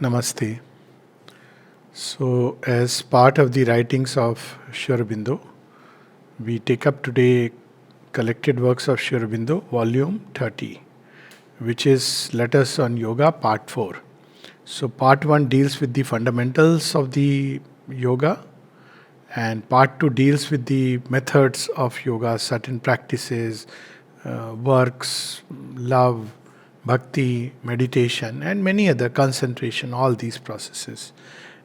Namaste. So, as part of the writings of Aurobindo, we take up today Collected Works of Aurobindo, Volume 30, which is Letters on Yoga, Part 4. So, Part 1 deals with the fundamentals of the yoga, and Part 2 deals with the methods of yoga, certain practices, works, love, bhakti, meditation, and many other concentration, all these processes.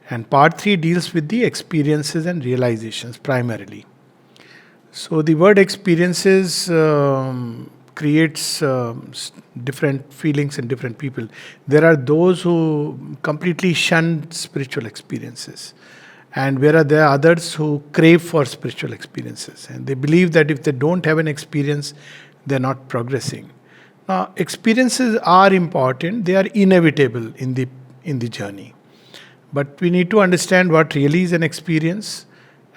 And part 3 deals with the experiences and realizations primarily. So the word experiences creates different feelings in different people. There are those who completely shun spiritual experiences, and there are others who crave for spiritual experiences, and they believe that if they don't have an experience, they're not progressing. Now, experiences are important; they are inevitable in the journey. But we need to understand what really is an experience,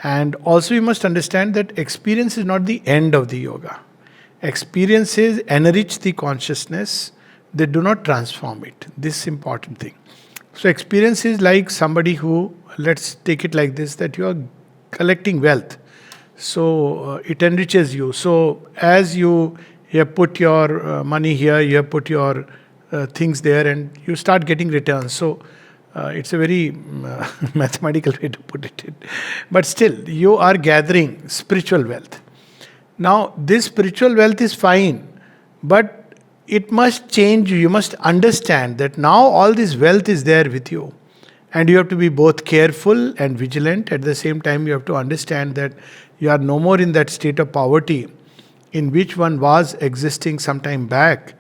and also we must understand that experience is not the end of the yoga. Experiences enrich the consciousness; they do not transform it. This is important thing. So, experience is like somebody who, let's take it like this, that you are collecting wealth. So, it enriches you. So, as you have put your money here, you have put your things there, and you start getting returns. So, it's a very mathematical way to put it. But still, you are gathering spiritual wealth. Now, this spiritual wealth is fine, but it must change you. You must understand that now all this wealth is there with you. And you have to be both careful and vigilant. At the same time, you have to understand that you are no more in that state of poverty in which one was existing some time back,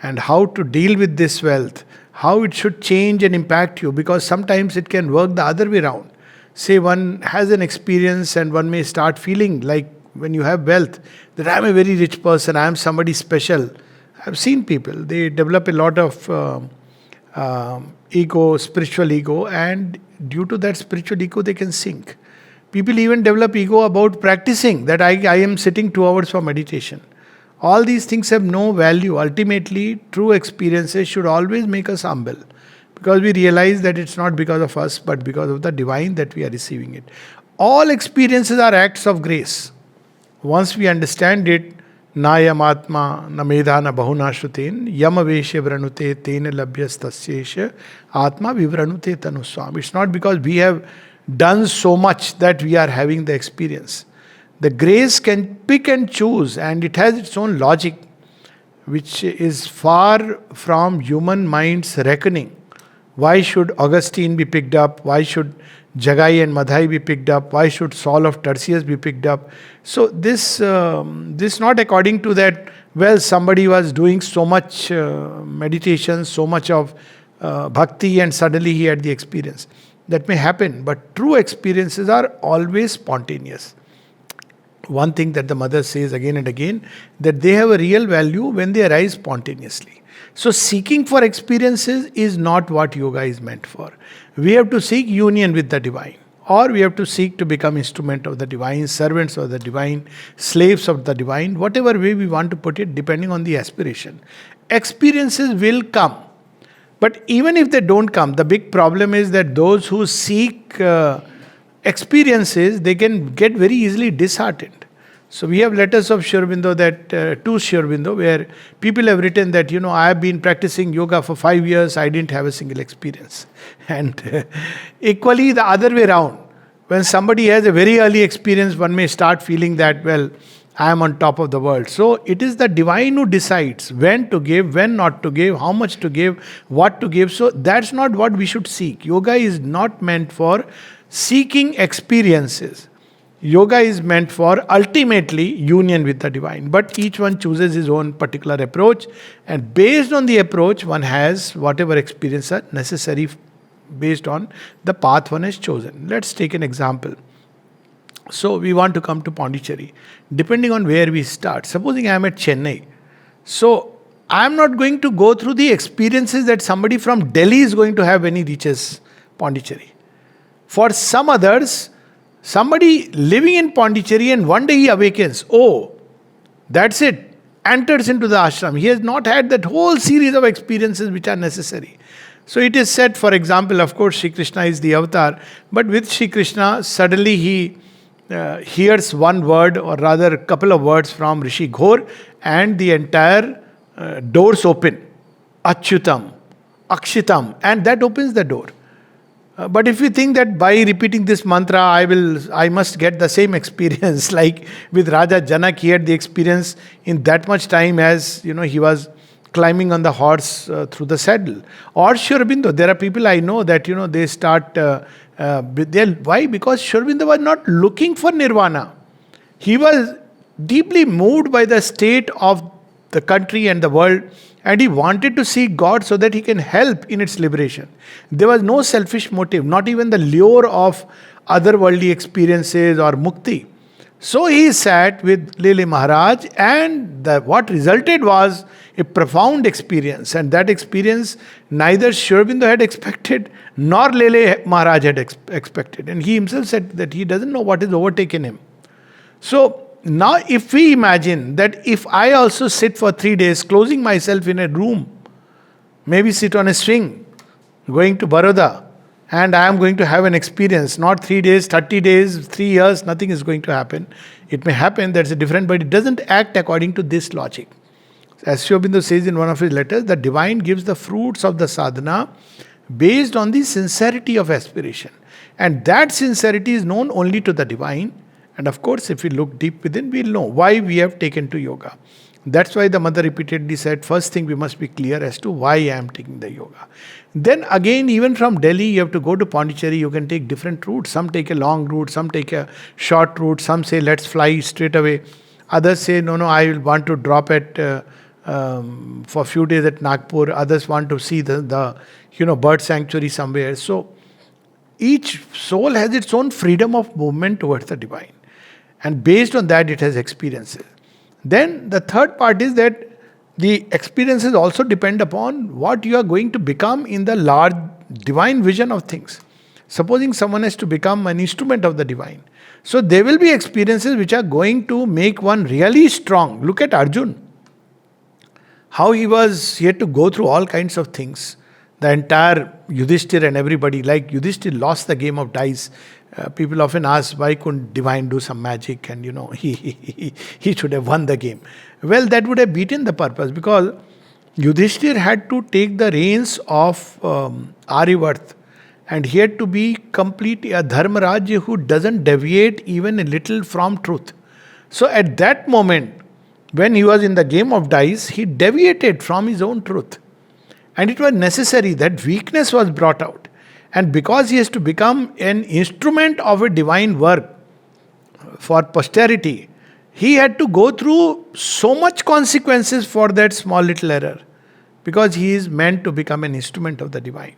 and how to deal with this wealth, how it should change and impact you, because sometimes it can work the other way around. Say one has an experience and one may start feeling like when you have wealth that I am a very rich person, I am somebody special. I've seen people, they develop a lot of ego, spiritual ego, and due to that spiritual ego they can sink. People even develop ego about practicing, that I am sitting 2 hours for meditation. All these things have no value. Ultimately, true experiences should always make us humble, because we realize that it's not because of us, but because of the divine that we are receiving it. All experiences are acts of grace. Once we understand it, na yamatma na medha na bahuna shrutin yama veshe vranute tena labhyas tasyesha atma vivranute tanuswam. It's not because we have done so much that we are having the experience. The grace can pick and choose, and it has its own logic, which is far from human mind's reckoning. Why should Augustine be picked up? Why should Jagai and Madhai be picked up? Why should Saul of Tarsus be picked up? So this not according to that, well, somebody was doing so much meditation, so much of bhakti, and suddenly he had the experience. That may happen, but true experiences are always spontaneous. One thing that the mother says again and again, that they have a real value when they arise spontaneously. So seeking for experiences is not what yoga is meant for. We have to seek union with the divine, or we have to seek to become instrument of the divine, servants of the divine, slaves of the divine, whatever way we want to put it, depending on the aspiration. Experiences will come. But even if they don't come, the big problem is that those who seek experiences, they can get very easily disheartened. So we have letters of Aurobindo to Aurobindo, where people have written that, I have been practicing yoga for 5 years, I didn't have a single experience. And equally the other way around. When somebody has a very early experience, one may start feeling that, well, I am on top of the world. So it is the divine who decides when to give, when not to give, how much to give, what to give. So that's not what we should seek. Yoga is not meant for seeking experiences. Yoga is meant for ultimately union with the divine. But each one chooses his own particular approach, and based on the approach, one has whatever experiences are necessary based on the path one has chosen. Let's take an example. So we want to come to Pondicherry. Depending on where we start, supposing I am at Chennai, so I am not going to go through the experiences that somebody from Delhi is going to have when he reaches Pondicherry. For some others, somebody living in Pondicherry and one day he awakens, oh, that's it, enters into the ashram. He has not had that whole series of experiences which are necessary. So it is said, for example, of course, Sri Krishna is the avatar, but with Sri Krishna, suddenly he hears one word, or rather a couple of words from Rishi Ghor, and the entire doors open. Achyutam, Akshitam, and that opens the door. But if you think that by repeating this mantra, I must get the same experience, like with Raja Janak, he had the experience in that much time as he was climbing on the horse through the saddle. Or Sri Aurobindo, there are people I know that they start. Why? Because Sri Aurobindo was not looking for nirvana. He was deeply moved by the state of the country and the world, and he wanted to see God so that he can help in its liberation. There was no selfish motive, not even the lure of otherworldly experiences or mukti. So he sat with Lele Maharaj, and what resulted was a profound experience. And that experience neither Sri Aurobindo had expected nor Lele Maharaj had expected. And he himself said that he doesn't know what has overtaken him. So now if we imagine that if I also sit for 3 days, closing myself in a room, maybe sit on a swing, going to Baroda, and I am going to have an experience, not 3 days, 30 days, 3 years, nothing is going to happen. It may happen, that's a different, but it doesn't act according to this logic. As Sri Aurobindo says in one of his letters, the divine gives the fruits of the sadhana based on the sincerity of aspiration. And that sincerity is known only to the divine. And of course, if we look deep within, we'll know why we have taken to yoga. That's why the mother repeatedly said, first thing we must be clear as to why I am taking the yoga. Then again, even from Delhi, you have to go to Pondicherry, you can take different routes. Some take a long route, some take a short route, some say let's fly straight away. Others say, no, I will want to drop at for a few days at Nagpur. Others want to see the bird sanctuary somewhere. So each soul has its own freedom of movement towards the divine. And based on that, it has experiences. Then the third part is that the experiences also depend upon what you are going to become in the large divine vision of things. Supposing someone has to become an instrument of the divine. So there will be experiences which are going to make one really strong. Look at Arjun. How he had to go through all kinds of things. The entire Yudhishthir and everybody, like Yudhishthir lost the game of dice. People often ask, why couldn't divine do some magic and he should have won the game. Well, that would have beaten the purpose, because Yudhishthir had to take the reins of Aryavarth, and he had to be completely a Dharmaraj who doesn't deviate even a little from truth. So at that moment, when he was in the game of dice, he deviated from his own truth. And it was necessary that weakness was brought out. And because he has to become an instrument of a divine work for posterity, he had to go through so much consequences for that small little error, because he is meant to become an instrument of the divine.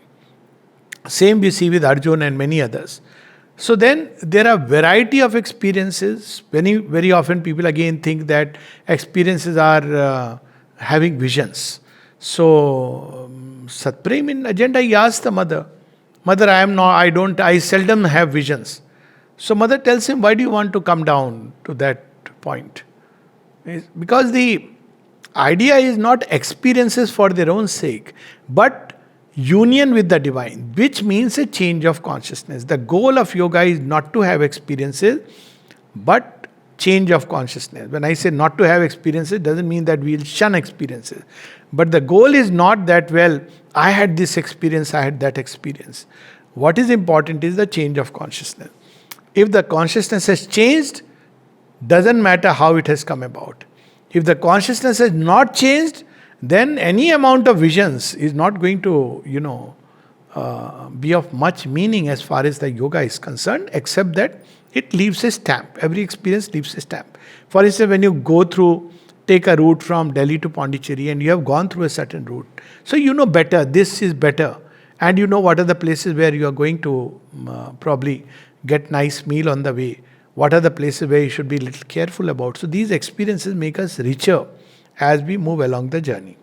Same we see with Arjuna and many others. So then there are variety of experiences. Very often people again think that experiences are having visions. So Satprem in agenda, he asked the mother, I seldom have visions. So mother tells him, why do you want to come down to that point? Because the idea is not experiences for their own sake, but union with the divine, which means a change of consciousness. The goal of yoga is not to have experiences, but change of consciousness. When I say not to have experiences, it doesn't mean that we'll shun experiences. But the goal is not that, I had this experience, I had that experience. What is important is the change of consciousness. If the consciousness has changed, doesn't matter how it has come about. If the consciousness has not changed, then any amount of visions is not going to, be of much meaning as far as the yoga is concerned, except that it leaves a stamp. Every experience leaves a stamp. For instance, when you take a route from Delhi to Pondicherry and you have gone through a certain route, so you know better, this is better, and you know what are the places where you are going to probably get nice meal on the way. What are the places where you should be a little careful about? So these experiences make us richer as we move along the journey.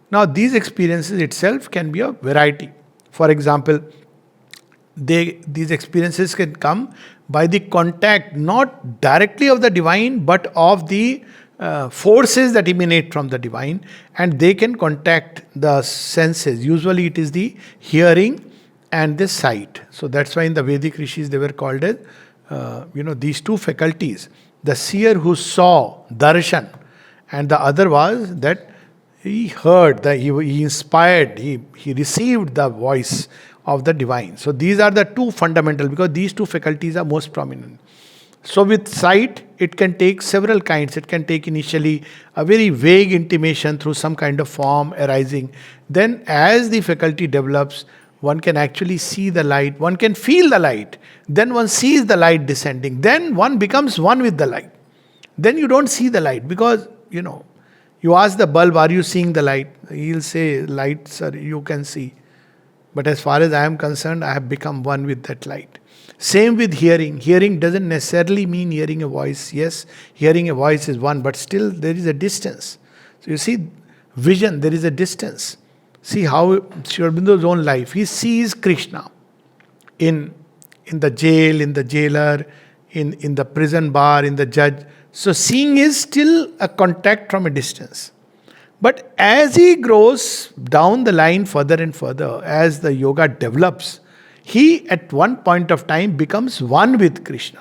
Now these experiences itself can be a variety. For example, these experiences can come by the contact not directly of the divine but of the forces that emanate from the divine, and they can contact the senses. Usually it is the hearing and the sight. So that's why in the Vedic rishis they were called as, these two faculties. The seer who saw, darshan, and the other was that he heard, he inspired, he received the voice of the divine. So these are the two fundamental, because these two faculties are most prominent. So with sight, it can take several kinds. It can take initially a very vague intimation through some kind of form arising. Then as the faculty develops, one can actually see the light, one can feel the light. Then one sees the light descending. Then one becomes one with the light. Then you don't see the light because, you ask the bulb, are you seeing the light? He'll say, light, sir, you can see. But as far as I am concerned, I have become one with that light. Same with hearing. Hearing doesn't necessarily mean hearing a voice. Yes, hearing a voice is one, but still there is a distance. So you see, vision, there is a distance. See how Sri Aurobindo's own life, he sees Krishna in the jail, in the jailer, in the prison bar, in the judge. So seeing is still a contact from a distance. But as he grows down the line further and further, as the yoga develops, he at one point of time becomes one with Krishna.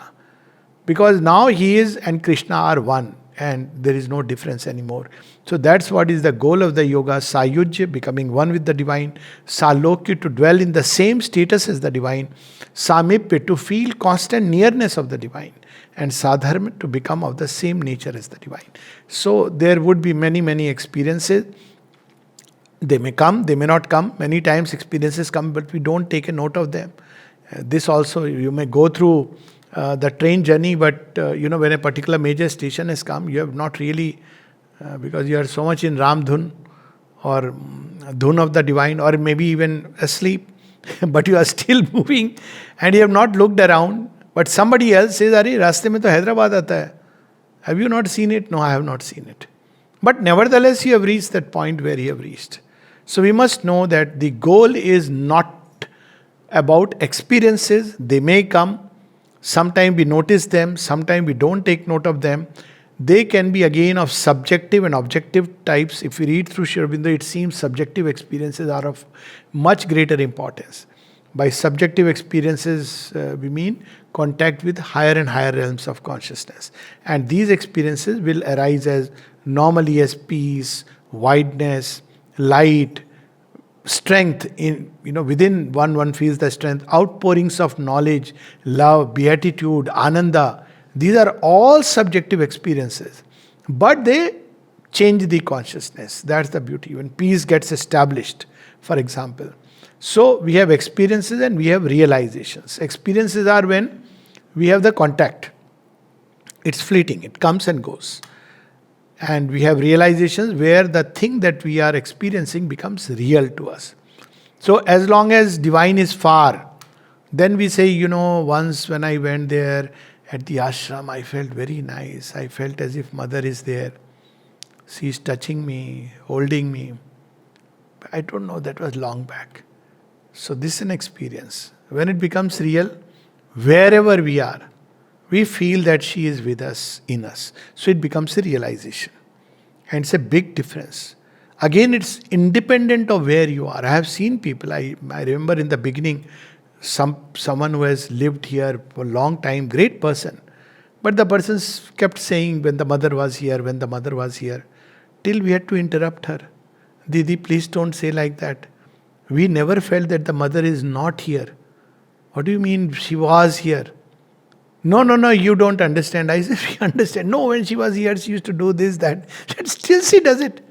Because now he is and Krishna are one, and there is no difference anymore. So that's what is the goal of the yoga, Sayujya, becoming one with the divine, Salokya, to dwell in the same status as the divine, Samipya, to feel constant nearness of the divine, and Sadharma, to become of the same nature as the divine. So there would be many, many experiences. They may come, they may not come. Many times experiences come, but we don't take a note of them. This also, you may go through the train journey, but when a particular major station has come, you have not really, because you are so much in Ram Dhun or Dhun of the divine, or maybe even asleep, but you are still moving and you have not looked around. But somebody else says, "Arey, raste mein to Hyderabad aata hai. Have you not seen it?" No, I have not seen it. But nevertheless, you have reached that point where you have reached. So we must know that the goal is not about experiences. They may come. Sometimes we notice them. Sometimes we don't take note of them. They can be again of subjective and objective types. If we read through Sri Aurobindo, it seems subjective experiences are of much greater importance. By subjective experiences, we mean contact with higher and higher realms of consciousness. And these experiences will arise as normally as peace, wideness, light, strength. Within one feels the strength, outpourings of knowledge, love, beatitude, ananda. These are all subjective experiences. But they change the consciousness. That's the beauty. When peace gets established, for example. So we have experiences and we have realizations. Experiences are when we have the contact. It's fleeting. It comes and goes. And we have realizations where the thing that we are experiencing becomes real to us. So as long as divine is far, then we say, once when I went there at the ashram, I felt very nice. I felt as if mother is there. She is touching me, holding me. I don't know, that was long back. So this is an experience. When it becomes real, wherever we are, we feel that she is with us, in us. So it becomes a realization. And it's a big difference. Again, it's independent of where you are. I have seen people, I remember in the beginning, someone who has lived here for a long time, great person. But the person kept saying, when the mother was here, when the mother was here, till we had to interrupt her. Didi, please don't say like that. We never felt that the mother is not here. What do you mean she was here? No, you don't understand. I said, we understand. No, when she was here, she used to do this, that. And still she does it.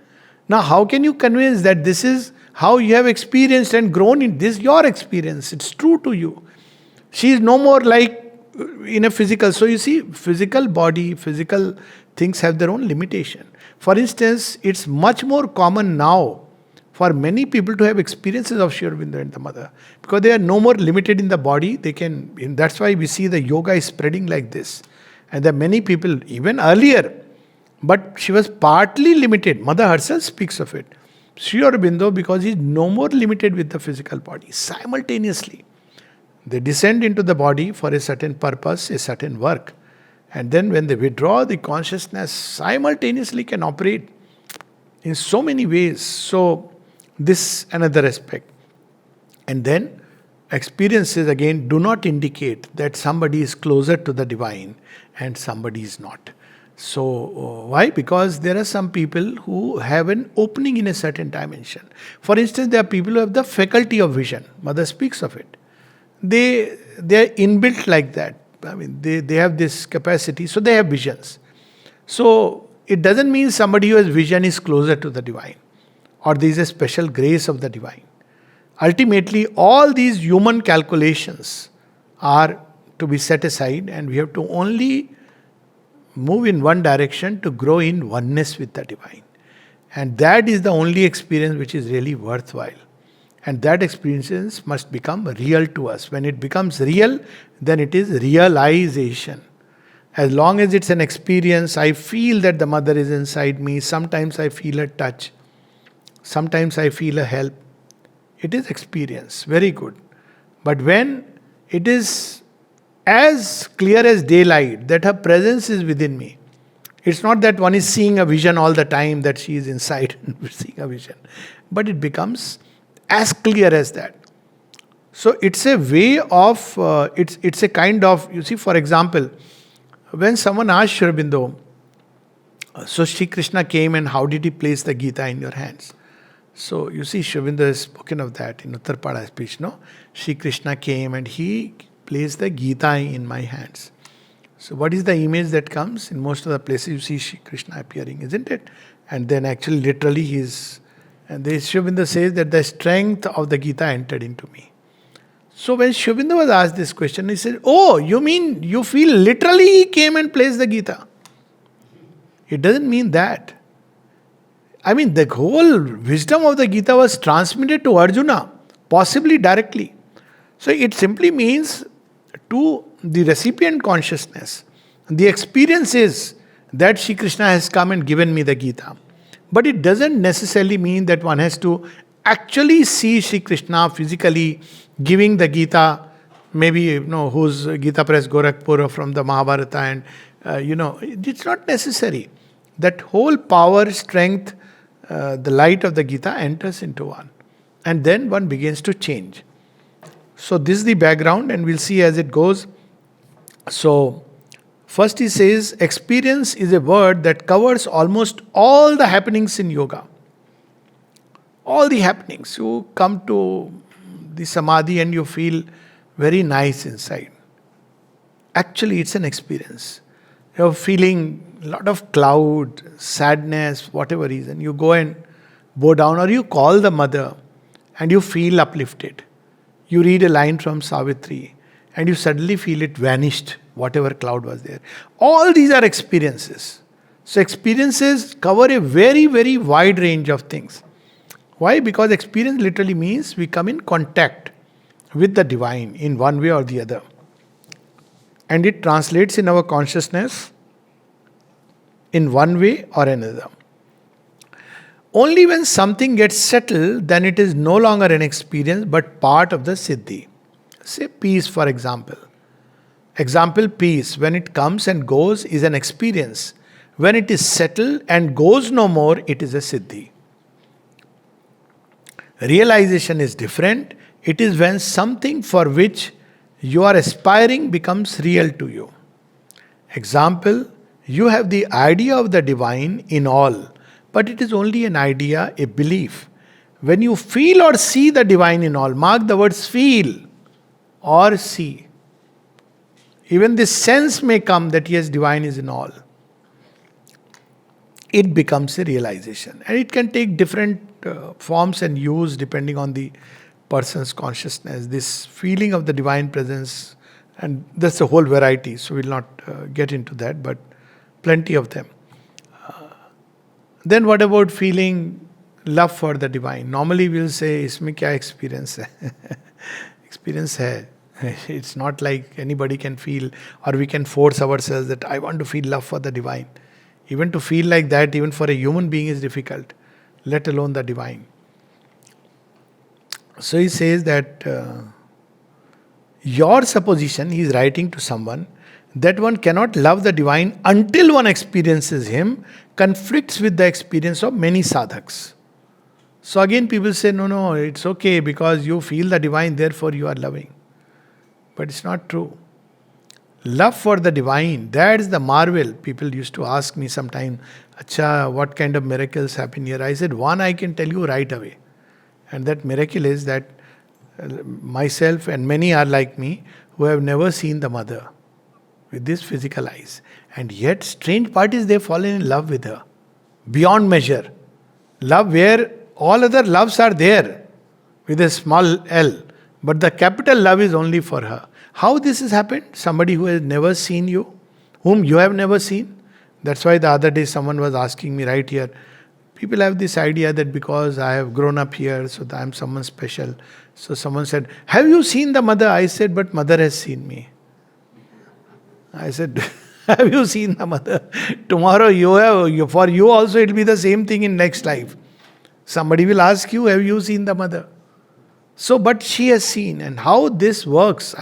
Now, how can you convince that this is how you have experienced and grown in this, your experience? It's true to you. She is no more like in a physical. So you see, physical body, physical things have their own limitation. For instance, it's much more common now for many people to have experiences of Sri Aurobindo and the mother, because they are no more limited in the body. That's why we see the yoga is spreading like this. And there are many people, even earlier, but she was partly limited. Mother herself speaks of it. Sri Aurobindo, because he is no more limited with the physical body. Simultaneously, they descend into the body for a certain purpose, a certain work. And then when they withdraw, the consciousness simultaneously can operate in so many ways. So this another aspect. And then experiences again do not indicate that somebody is closer to the divine and somebody is not. So why? Because there are some people who have an opening in a certain dimension. For instance, there are people who have the faculty of vision. Mother speaks of it. They are inbuilt like that. I mean, they have this capacity, so they have visions. So it doesn't mean somebody who has vision is closer to the divine, or there is a special grace of the divine. Ultimately, all these human calculations are to be set aside, and we have to only move in one direction to grow in oneness with the divine. And that is the only experience which is really worthwhile. And that experience must become real to us. When it becomes real, then it is realization. As long as it's an experience, I feel that the mother is inside me. Sometimes I feel a touch. Sometimes I feel a help. It is experience. Very good. But when it is as clear as daylight that her presence is within me, it's not that one is seeing a vision all the time that she is inside and seeing a vision. But it becomes as clear as that. So it's a way of, it's a kind of, you see, for example, when someone asked Aurobindo, so Sri Krishna came and how did he place the Gita in your hands? So you see, Aurobindo has spoken of that in Uttarpada speech, no? Sri Krishna came and he placed the Gita in my hands. So what is the image that comes? In most of the places you see Sri Krishna appearing, isn't it? And then actually literally he is, and the Aurobindo says that the strength of the Gita entered into me. So when Aurobindo was asked this question, he said, oh, you mean you feel literally he came and placed the Gita? It doesn't mean that. I mean, the whole wisdom of the Gita was transmitted to Arjuna, possibly directly. So it simply means to the recipient consciousness, the experience is that Sri Krishna has come and given me the Gita. But it doesn't necessarily mean that one has to actually see Sri Krishna physically giving the Gita, maybe, who's Gita Press Gorakhpur from the Mahabharata, and, it's not necessary. That whole power, strength, the light of the Gita enters into one. And then one begins to change. So this is the background, and we'll see as it goes. So, first he says, experience is a word that covers almost all the happenings in yoga. All the happenings. You come to the samadhi and you feel very nice inside. Actually, it's an experience. You're feeling a lot of cloud, sadness, whatever reason. You go and bow down, or you call the mother and you feel uplifted. You read a line from Savitri and you suddenly feel it vanished, whatever cloud was there. All these are experiences. So experiences cover a very, very wide range of things. Why? Because experience literally means we come in contact with the divine in one way or the other. And it translates in our consciousness in one way or another. Only when something gets settled, then it is no longer an experience but part of the siddhi. Say peace, for example. Example, peace, when it comes and goes, is an experience. When it is settled and goes no more, it is a siddhi. Realization is different. It is when something for which you are aspiring becomes real to you. Example, you have the idea of the divine in all, but it is only an idea, a belief. When you feel or see the divine in all, mark the words feel or see. Even this sense may come that yes, divine is in all. It becomes a realization. And it can take different forms and use depending on the person's consciousness. This feeling of the divine presence, and that's a whole variety, so we'll not get into that, but plenty of them. Then what about feeling love for the divine? Normally we'll say, इसमें क्या experience है? Experience है. It's not like anybody can feel, or we can force ourselves that I want to feel love for the divine. Even to feel like that, even for a human being, is difficult, let alone the divine. So he says that your supposition, he is writing to someone, that one cannot love the divine until one experiences him conflicts with the experience of many sadhaks. So again, people say, no, it's okay because you feel the divine, therefore you are loving. But it's not true. Love for the divine, that's the marvel. People used to ask me sometime, Acha, what kind of miracles happen here? I said, one I can tell you right away. And that miracle is that myself and many are like me who have never seen the mother with these physical eyes. And yet, strange part is they've fallen in love with her beyond measure. Love where all other loves are there with a small L, but the capital love is only for her. How this has happened? Somebody who has never seen you, whom you have never seen. That's why the other day someone was asking me right here. People have this idea that because I have grown up here, so that I am someone special. So someone said, have you seen the mother? I said, but mother has seen me. I said, have you seen the mother? Tomorrow for you also it will be the same thing in next life. Somebody will ask you, have you seen the mother? So, but she has seen. And how this works,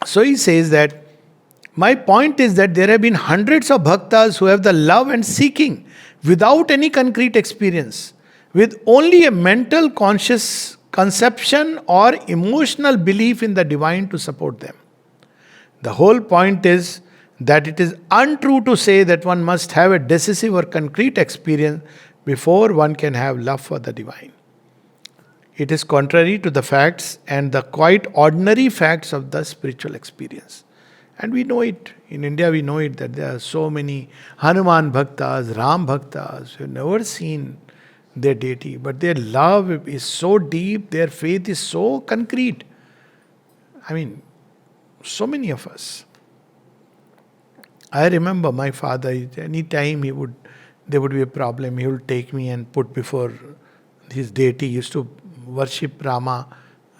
so he says that, my point is that there have been hundreds of bhaktas who have the love and seeking without any concrete experience, with only a mental conscious conception or emotional belief in the divine to support them. The whole point is that it is untrue to say that one must have a decisive or concrete experience before one can have love for the divine. It is contrary to the facts and the quite ordinary facts of the spiritual experience. And we know it. In India we know it that there are so many Hanuman Bhaktas, Ram Bhaktas who have never seen their deity. But their love is so deep, their faith is so concrete. So many of us. I remember my father, any time there would be a problem, he would take me and put before his deity. He used to worship Rama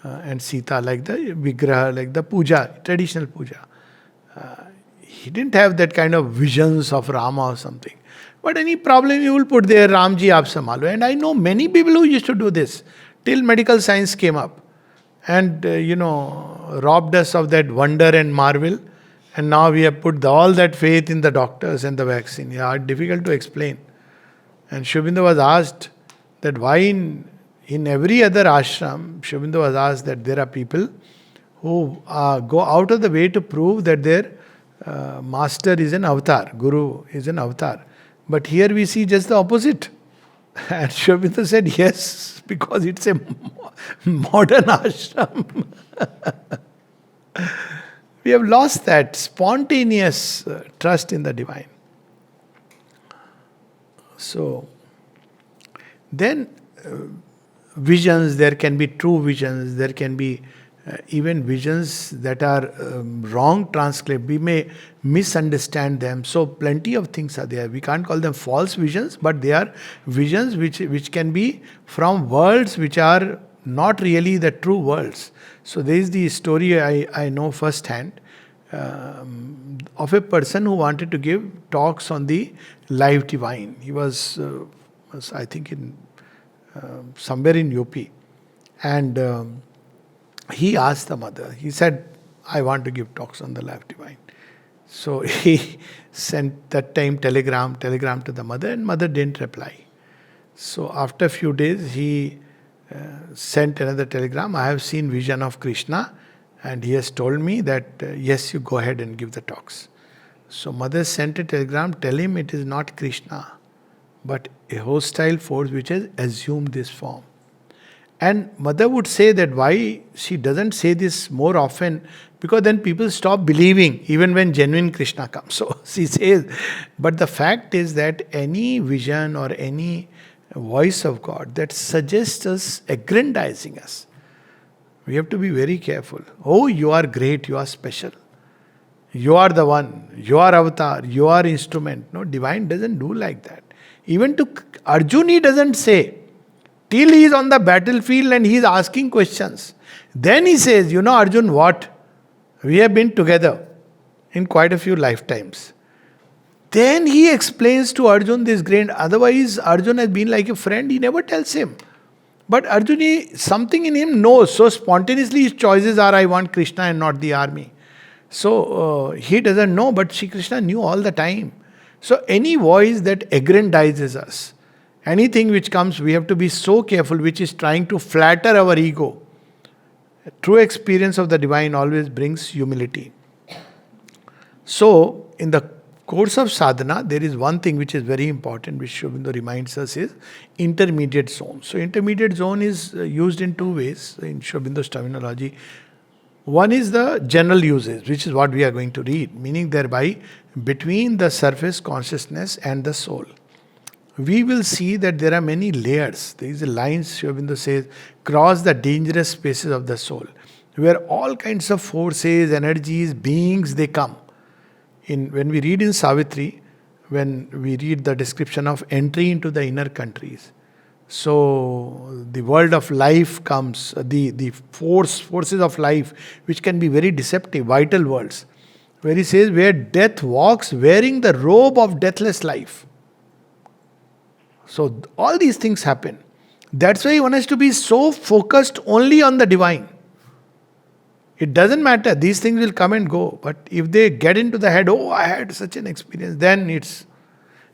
and Sita like the Vigraha, like the puja, traditional puja. He didn't have that kind of visions of Rama or something. But any problem he will put there, Ramji aap sambhalo. And I know many people who used to do this till medical science came up and robbed us of that wonder and marvel. And now we have put all that faith in the doctors and the vaccine. Yeah, difficult to explain. And Aurobindo was asked that why in every other ashram, Aurobindo was asked that there are people who go out of the way to prove that their master is an avatar, guru is an avatar. But here we see just the opposite. And Aurobindo said, yes, because it's a modern ashram. We have lost that spontaneous trust in the divine. So, then visions, there can be true visions, there can be even visions that are wrong translated. We may misunderstand them. So plenty of things are there. We can't call them false visions, but they are visions which can be from worlds which are not really the true worlds. So there is the story I know firsthand of a person who wanted to give talks on the life divine. He was I think in somewhere in UP. And he asked the mother, he said, I want to give talks on the life divine. So he sent that time telegram to the mother, and mother didn't reply. So after a few days, he sent another telegram. I have seen vision of Krishna, and he has told me that yes, you go ahead and give the talks. So mother sent a telegram, tell him it is not Krishna, but a hostile force which has assumed this form. And mother would say that why she doesn't say this more often, because then people stop believing even when genuine Krishna comes. So she says, but the fact is that any vision or any voice of God that suggests us, aggrandizing us, we have to be very careful. Oh, you are great, you are special. You are the one, you are avatar, you are instrument. No, divine doesn't do like that. Even to Arjun he doesn't say. Till he is on the battlefield and he is asking questions. Then he says, Arjun, what? We have been together in quite a few lifetimes. Then he explains to Arjun this great. Otherwise, Arjun has been like a friend. He never tells him. But Arjuna, something in him knows. So spontaneously his choices are, I want Krishna and not the army. So he doesn't know, but Shri Krishna knew all the time. So any voice that aggrandizes us, anything which comes, we have to be so careful, which is trying to flatter our ego. True experience of the divine always brings humility. So, in the course of sadhana, there is one thing which is very important, which Sri Aurobindo reminds us is intermediate zone. So, intermediate zone is used in two ways in Sri Aurobindo's terminology. One is the general usage, which is what we are going to read, meaning thereby between the surface consciousness and the soul. We will see that there are many layers. There is a line, Sri Aurobindo says, cross the dangerous spaces of the soul, where all kinds of forces, energies, beings, they come. When we read in Savitri, when we read the description of entry into the inner countries, so the world of life comes, the forces of life, which can be very deceptive, vital worlds, where he says, where death walks wearing the robe of deathless life. So all these things happen. That's why one has to be so focused only on the divine. It doesn't matter, these things will come and go. But if they get into the head, oh, I had such an experience, then it's...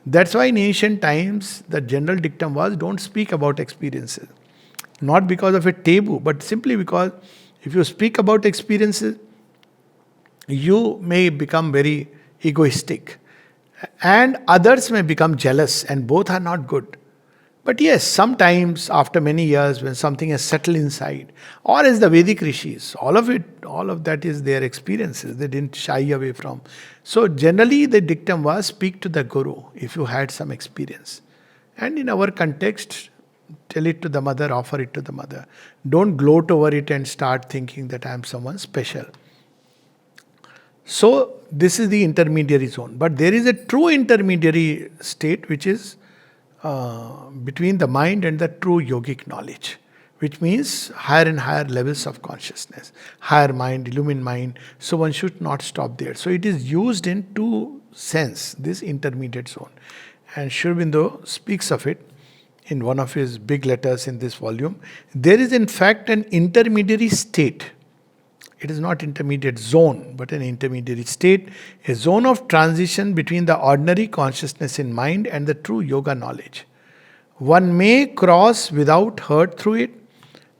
That's why in ancient times, the general dictum was, don't speak about experiences. Not because of a taboo, but simply because if you speak about experiences, you may become very egoistic. And others may become jealous, and both are not good. But yes, sometimes after many years, when something has settled inside, or as the Vedic rishis, all of that is their experiences. They didn't shy away from. So generally the dictum was, speak to the Guru if you had some experience. And in our context, tell it to the mother, offer it to the mother. Don't gloat over it and start thinking that I am someone special. So this is the intermediary zone. But there is a true intermediary state which is between the mind and the true yogic knowledge, which means higher and higher levels of consciousness, higher mind, illumined mind. So one should not stop there. So it is used in two sense, this intermediate zone. And Sri Aurobindo speaks of it in one of his big letters in this volume. There is in fact an intermediary state. It is not intermediate zone, but an intermediary state, a zone of transition between the ordinary consciousness in mind and the true yoga knowledge. One may cross without hurt through it,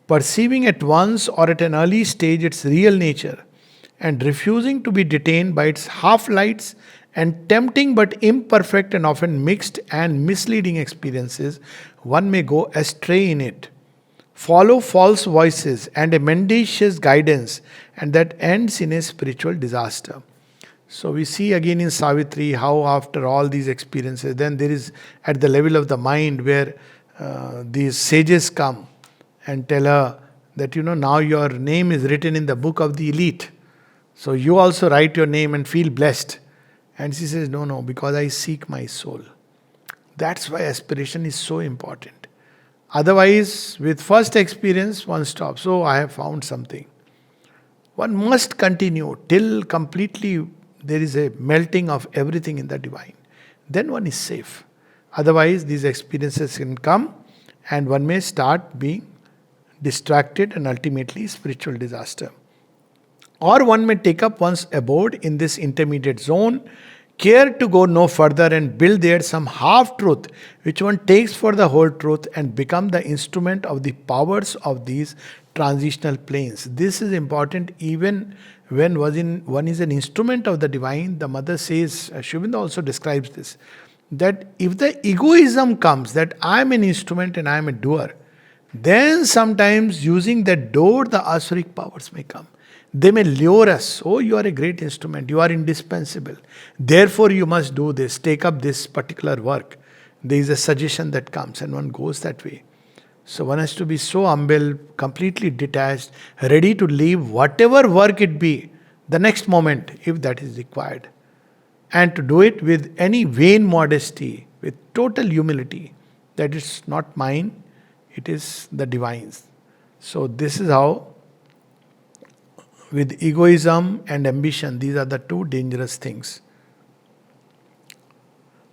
perceiving at once or at an early stage its real nature, and refusing to be detained by its half-lights and tempting but imperfect and often mixed and misleading experiences. One may go astray in it, follow false voices and a mendacious guidance, and that ends in a spiritual disaster. So we see again in Savitri how after all these experiences, then there is at the level of the mind where these sages come and tell her that now your name is written in the book of the elite. So you also write your name and feel blessed. And she says, no, because I seek my soul. That's why aspiration is so important. Otherwise, with first experience, one stops. So I have found something. One must continue till completely there is a melting of everything in the divine. Then one is safe. Otherwise, these experiences can come and one may start being distracted and ultimately spiritual disaster. Or one may take up one's abode in this intermediate zone, care to go no further and build there some half-truth which one takes for the whole truth and become the instrument of the powers of these transitional planes. This is important even when one is an instrument of the divine. The mother says, Sri Aurobindo also describes this, that if the egoism comes, that I am an instrument and I am a doer, then sometimes using that door the asuric powers may come. They may lure us. Oh, you are a great instrument. You are indispensable. Therefore, you must do this. Take up this particular work. There is a suggestion that comes and one goes that way. So one has to be so humble, completely detached, ready to leave whatever work it be the next moment if that is required. And to do it with any vain modesty, with total humility, that it's not mine, it is the divine's. So this is how, with egoism and ambition, these are the two dangerous things.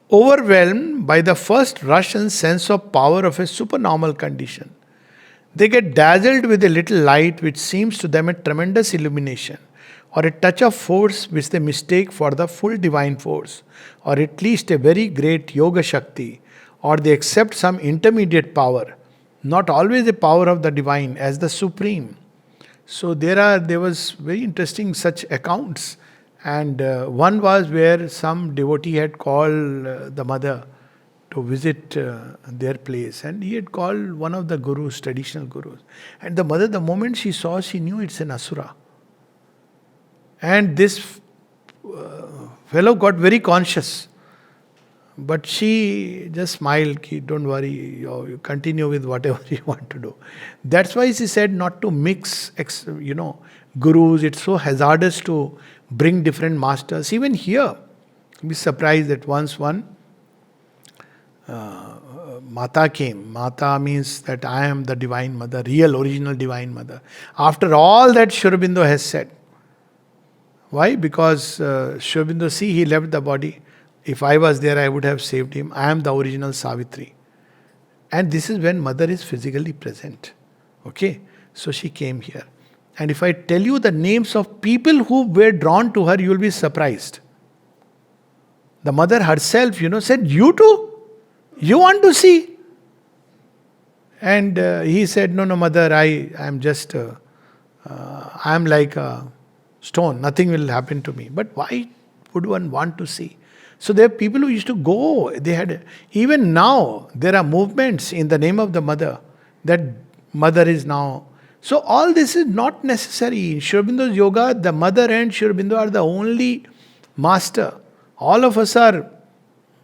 Overwhelmed by the first rush and sense of power of a supernormal condition, They get dazzled with a little light which seems to them a tremendous illumination, or a touch of force which they mistake for the full divine force, or at least a very great yoga shakti, or they accept some intermediate power, not always a power of the divine, as the supreme. So there was very interesting such accounts, and one was where some devotee had called the mother to visit their place, and he had called one of the gurus, traditional gurus, and the mother, the moment she saw, she knew it's an asura, and this fellow got very conscious. But she just smiled, "Ki, don't worry, you continue with whatever you want to do." That's why she said not to mix, gurus. It's so hazardous to bring different masters. Even here, you'll be surprised that once one Mata came. Mata means that I am the Divine Mother, real, original Divine Mother. After all that Sri Aurobindo has said. Why? Because Sri Aurobindo, see, he left the body. If I was there, I would have saved him. I am the original Savitri. And this is when mother is physically present. Okay? So she came here. And if I tell you the names of people who were drawn to her, you will be surprised. The mother herself, said, "You too? You want to see?" And he said, "No, mother, I am just, I am like a stone. Nothing will happen to me." But why would one want to see? So there are people who used to go. Even now, there are movements in the name of the mother. That mother is now. So all this is not necessary. In Sri Aurobindo's yoga, the mother and Sri Aurobindo are the only master. All of us are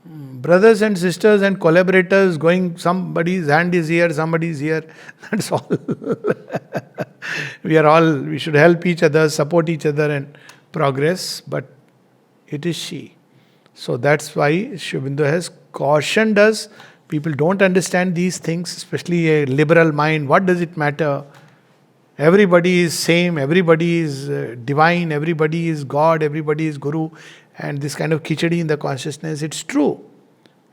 brothers and sisters and collaborators going, somebody's hand is here, somebody's here. That's all. We should help each other, support each other and progress. But it is she. So that's why Sri Aurobindo has cautioned us. People don't understand these things, especially a liberal mind. What does it matter? Everybody is same, everybody is divine, everybody is God, everybody is Guru. And this kind of khichdi in the consciousness, it's true.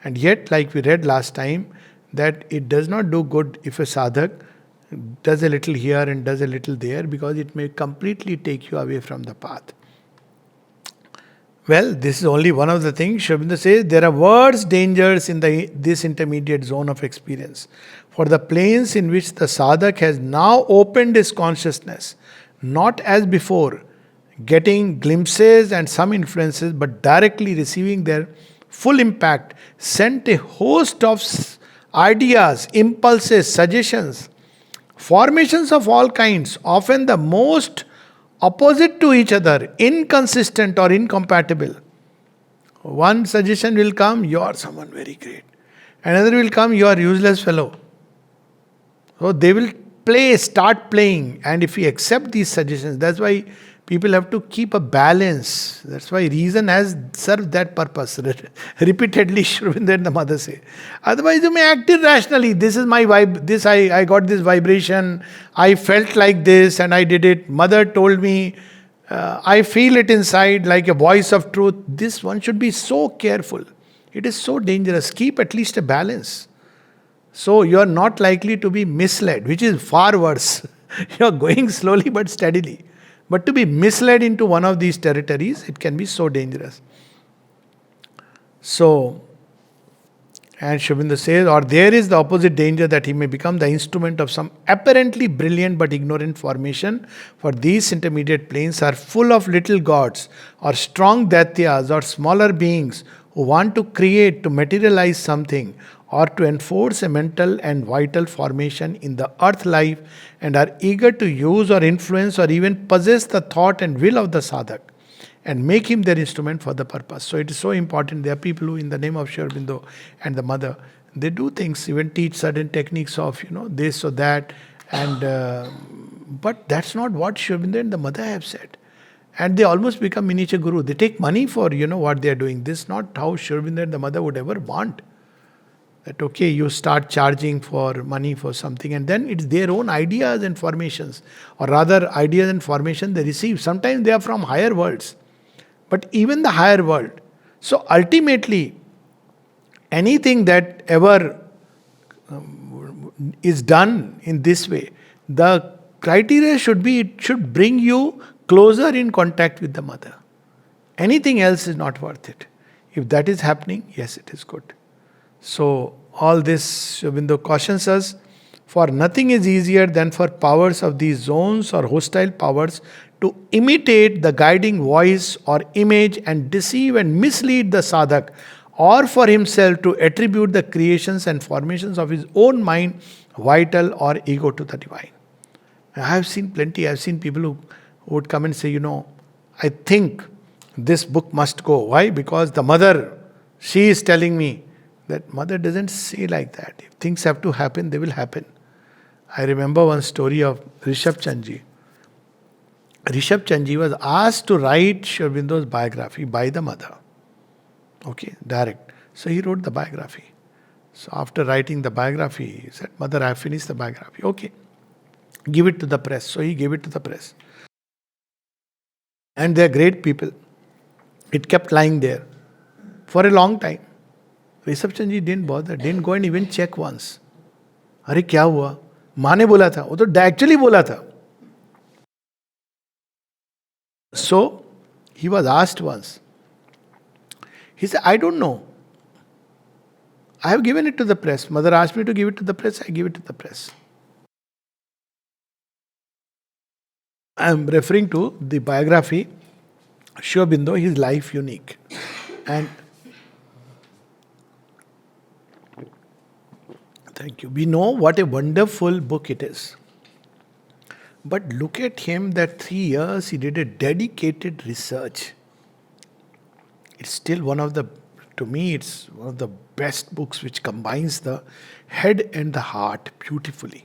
And yet, like we read last time, that it does not do good if a sadhak does a little here and does a little there, because it may completely take you away from the path. Well, this is only one of the things. Sri Aurobindo says there are worse dangers in this intermediate zone of experience. For the planes in which the sadhak has now opened his consciousness, not as before, getting glimpses and some influences, but directly receiving their full impact, sent a host of ideas, impulses, suggestions, formations of all kinds, often the most opposite to each other, inconsistent or incompatible. One suggestion will come, "You are someone very great." Another will come, "You are a useless fellow." So they will start playing. And if we accept these suggestions, that's why people have to keep a balance. That's why reason has served that purpose. Repeatedly, Sri Aurobindo and the mother say. Otherwise, you may act irrationally. This is my vibe. I got this vibration. I felt like this and I did it. Mother told me. I feel it inside like a voice of truth. This one should be so careful. It is so dangerous. Keep at least a balance. So you are not likely to be misled, which is far worse. You are going slowly but steadily. But to be misled into one of these territories, it can be so dangerous. So, and Sri Aurobindo says, or there is the opposite danger that he may become the instrument of some apparently brilliant but ignorant formation. For these intermediate planes are full of little gods or strong daityas or smaller beings who want to create, to materialize something, or to enforce a mental and vital formation in the earth life, and are eager to use or influence or even possess the thought and will of the sadhak and make him their instrument for the purpose. So it is so important. There are people who, in the name of Sri Aurobindo and the mother, they do things, even teach certain techniques of, this or that. And but that's not what Sri Aurobindo and the mother have said. And they almost become miniature guru. They take money for, what they are doing. This is not how Sri Aurobindo and the mother would ever want. That, okay, you start charging for money for something, and then it's their own ideas and formations, or rather ideas and formation they receive. Sometimes they are from higher worlds, but even the higher world. So ultimately, anything that ever is done in this way, the criteria should be it should bring you closer in contact with the mother. Anything else is not worth it. If that is happening, yes, it is good. So, all this Aurobindo cautions us, for nothing is easier than for powers of these zones or hostile powers to imitate the guiding voice or image and deceive and mislead the sadhak, or for himself to attribute the creations and formations of his own mind, vital or ego, to the divine. I have seen plenty, I have seen people who would come and say, I think this book must go. Why? Because the mother, she is telling me. That mother doesn't say like that. If things have to happen, they will happen. I remember one story of Rishabh Chandji. Rishabh Chandji was asked to write Sri Aurobindo's biography by the mother. Okay, direct. So he wrote the biography. So after writing the biography, he said, Mother, I have finished the biography. Okay, give it to the press. So he gave it to the press. And they are great people. It kept lying there for a long time. Rishabh Chand ji didn't bother, didn't go and even check once. अरे क्या हुआ? माँ ने बोला था, वो तो actually बोला था. So he was asked once. He said, I don't know. I have given it to the press. Mother asked me to give it to the press. I give it to the press. I am referring to the biography, Sri Aurobindo, his life unique. And thank you. We know what a wonderful book it is. But look at him, that 3 years he did a dedicated research. It's still to me, it's one of the best books which combines the head and the heart beautifully.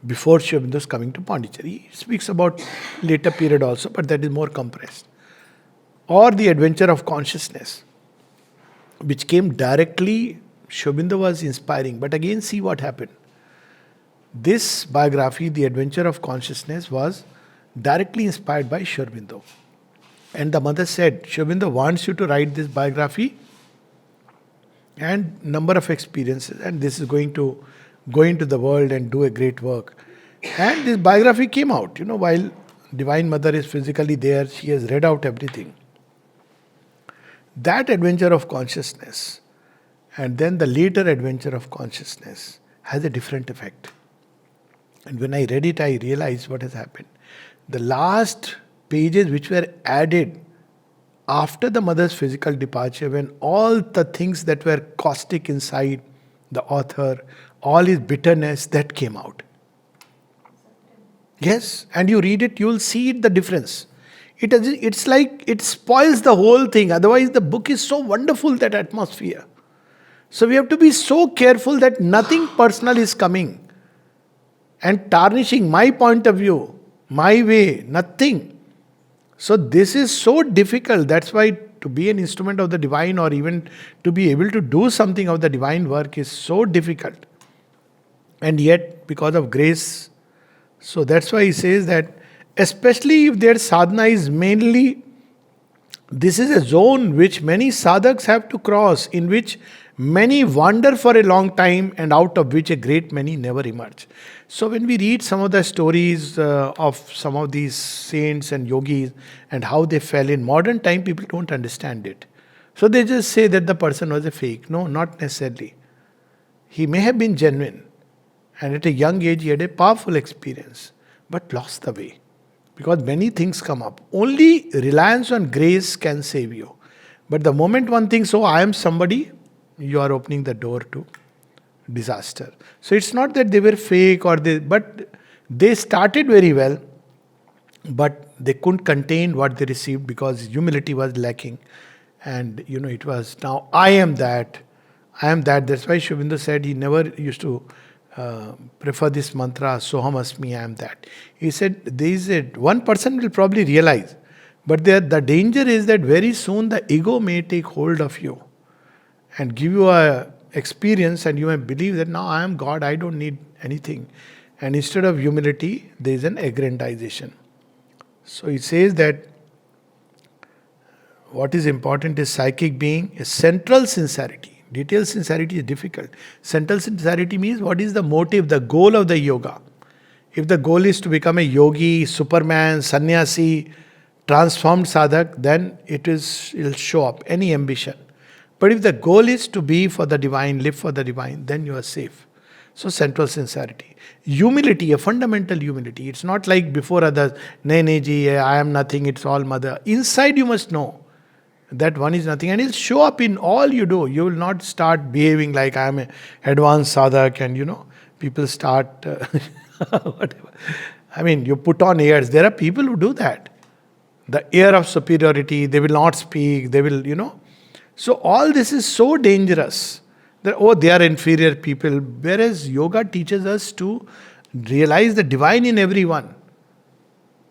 Before Sri Aurobindo's coming to Pondicherry, he speaks about later period also, but that is more compressed. Or The Adventure of Consciousness, which came directly. Sri Aurobindo was inspiring, but again see what happened. This biography, The Adventure of Consciousness, was directly inspired by Sri Aurobindo. And the mother said, Sri Aurobindo wants you to write this biography and number of experiences, and this is going to go into the world and do a great work. And this biography came out, while Divine Mother is physically there, she has read out everything. That Adventure of Consciousness and then the later Adventure of Consciousness has a different effect. And when I read it, I realized what has happened. The last pages which were added after the mother's physical departure, when all the things that were caustic inside the author, all his bitterness, that came out. Yes, and you read it, you will see the difference. It's like it spoils the whole thing. Otherwise, the book is so wonderful, that atmosphere. So we have to be so careful that nothing personal is coming and tarnishing my point of view, my way, nothing. So this is so difficult. That's why to be an instrument of the divine, or even to be able to do something of the divine work, is so difficult. And yet, because of grace, so that's why he says that, especially if their sadhana is mainly, this is a zone which many sadhaks have to cross, in which many wander for a long time, and out of which a great many never emerge. So when we read some of the stories of some of these saints and yogis and how they fell in modern time, people don't understand it. So they just say that the person was a fake. No, not necessarily. He may have been genuine, and at a young age he had a powerful experience, but lost the way. Because many things come up. Only reliance on grace can save you. But the moment one thinks, oh, I am somebody, you are opening the door to disaster. So it's not that they were fake but they started very well, but they couldn't contain what they received because humility was lacking. And it was, now I am that. That's why Sri Aurobindo said he never used to prefer this mantra, Soham Asmi, I am that. He said, there is one person will probably realize, but the danger is that very soon the ego may take hold of you and give you a experience, and you may believe that now I am God, I don't need anything. And instead of humility, there is an aggrandization. So he says that what is important is psychic being, a central sincerity. Detailed sincerity is difficult. Central sincerity means what is the motive, the goal of the yoga. If the goal is to become a yogi, superman, sannyasi, transformed sadhak, then it'll show up, any ambition. But if the goal is to be for the divine, live for the divine, then you are safe. So central sincerity. Humility, a fundamental humility. It's not like before others, nay, nay, ji, I am nothing, it's all mother. Inside you must know that one is nothing, and it'll show up in all you do. You will not start behaving like I am an advanced sadhak and people start whatever. I mean, you put on airs. There are people who do that. The air of superiority, they will not speak, they will. So all this is so dangerous that, they are inferior people. Whereas yoga teaches us to realize the divine in everyone.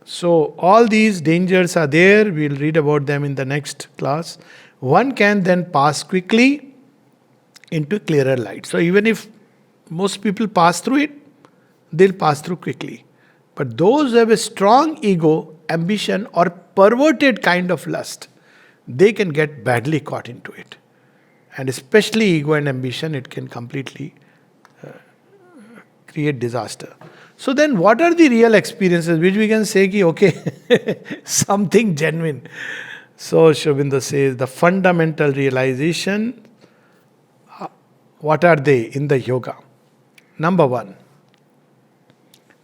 So all these dangers are there. We'll read about them in the next class. One can then pass quickly into clearer light. So even if most people pass through it, they'll pass through quickly. But those who have a strong ego, ambition, or perverted kind of lust, they can get badly caught into it. And especially ego and ambition, it can completely create disaster. So then what are the real experiences which we can say ki, okay, something genuine. So Aurobindo says the fundamental realization, what are they in the yoga? Number one,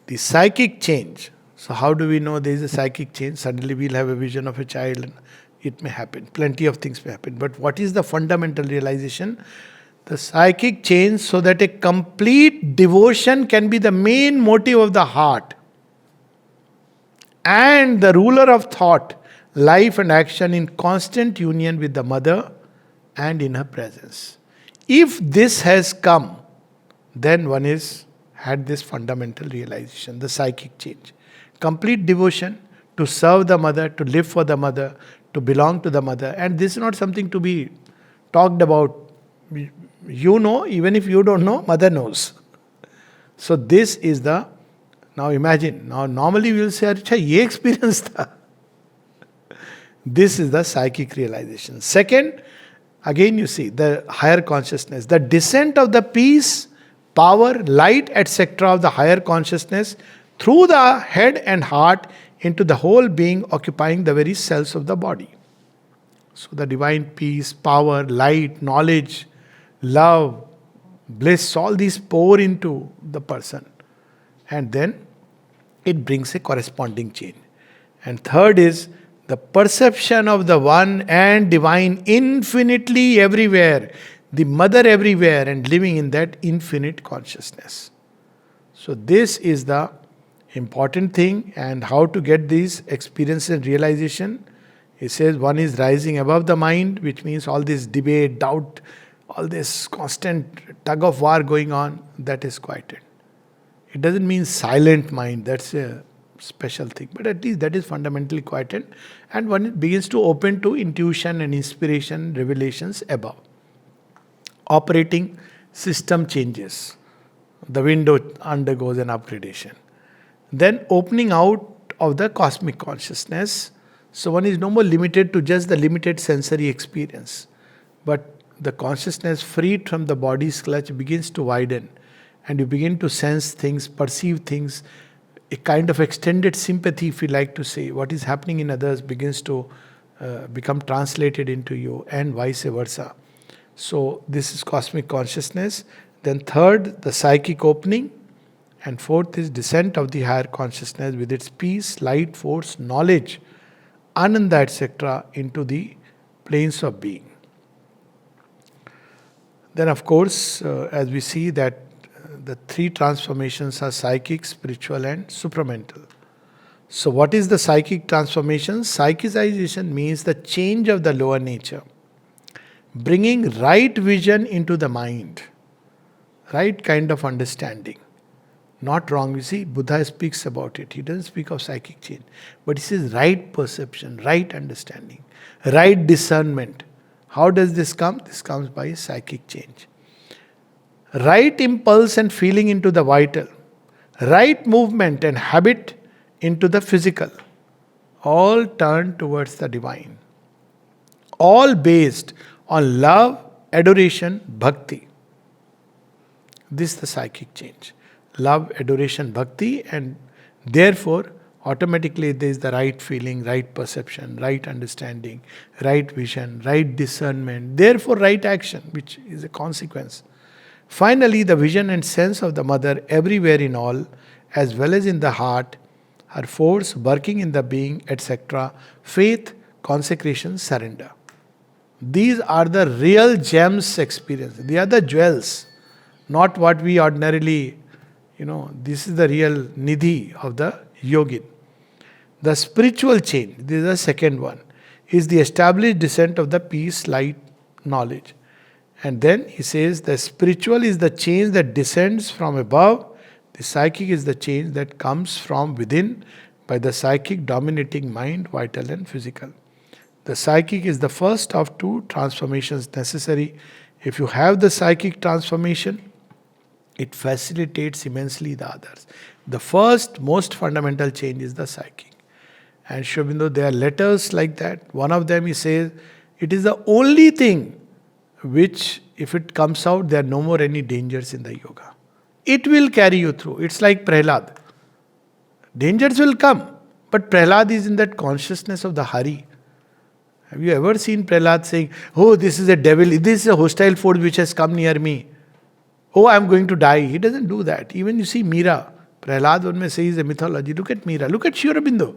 the psychic change. So how do we know there is a psychic change? Suddenly we'll have a vision of a child and it may happen. Plenty of things may happen. But what is the fundamental realization? The psychic change, so that a complete devotion can be the main motive of the heart and the ruler of thought, life and action in constant union with the mother and in her presence. If this has come, then one is had this fundamental realization, the psychic change. Complete devotion to serve the mother, to live for the mother, to belong to the mother. And this is not something to be talked about. Even if you don't know, mother knows. So this is the, now imagine, now normally we will say, Acha, ye experience tha. This is the psychic realization. Second, again you see, the higher consciousness, the descent of the peace, power, light, etc. of the higher consciousness through the head and heart into the whole being, occupying the very cells of the body. So the divine peace, power, light, knowledge, love, bliss, all these pour into the person. And then it brings a corresponding change. And third is the perception of the one and divine infinitely everywhere, the mother everywhere, and living in that infinite consciousness. So this is the important thing. And how to get these experiences and realization? He says one is rising above the mind, which means all this debate, doubt, all this constant tug of war going on, that is quieted. It doesn't mean silent mind, that's a special thing, but at least that is fundamentally quieted, and one begins to open to intuition and inspiration, revelations above. Operating system changes. The window undergoes an upgradation. Then opening out of the cosmic consciousness. So one is no more limited to just the limited sensory experience, but the consciousness freed from the body's clutch begins to widen, and you begin to sense things, perceive things, a kind of extended sympathy, if you like to say. What is happening in others begins to become translated into you, and vice versa. So this is cosmic consciousness. Then third, the psychic opening. And fourth is descent of the higher consciousness with its peace, light, force, knowledge, ananda, etc. into the planes of being. Then of course, as we see that the three transformations are psychic, spiritual and supramental. So what is the psychic transformation? Psychicization means the change of the lower nature, bringing right vision into the mind, right kind of understanding. Not wrong. You see, Buddha speaks about it. He doesn't speak of psychic change, but he says right perception, right understanding, right discernment. How does this come? This comes by psychic change. Right impulse and feeling into the vital, right movement and habit into the physical, all turned towards the divine, all based on love adoration, bhakti. This is the psychic change. Love, adoration, bhakti, and therefore automatically there is the right feeling, right perception, right understanding, right vision, right discernment, therefore right action, which is a consequence. Finally, the vision and sense of the mother everywhere in all, as well as in the heart, her force working in the being, etc. Faith, consecration, surrender. These are the real gems experience. They are the jewels, not what we ordinarily, this is the real nidhi of the yogin. The spiritual change, this is the second one, is the established descent of the peace, light, knowledge. And then he says the spiritual is the change that descends from above, the psychic is the change that comes from within by the psychic dominating mind, vital and physical. The psychic is the first of two transformations necessary. If you have the psychic transformation, it facilitates immensely the others. The first, most fundamental change is the psychic. And Sri Aurobindo, there are letters like that. One of them he says, it is the only thing which, if it comes out, there are no more any dangers in the yoga. It will carry you through. It's like Prahlad. Dangers will come, but Prahlad is in that consciousness of the Hari. Have you ever seen Prahlad saying, oh, this is a devil, this is a hostile force which has come near me. Oh, I am going to die. He doesn't do that. Even you see Meera, Prahlad one may say is a mythology. Look at Meera, look at Sri Aurobindo.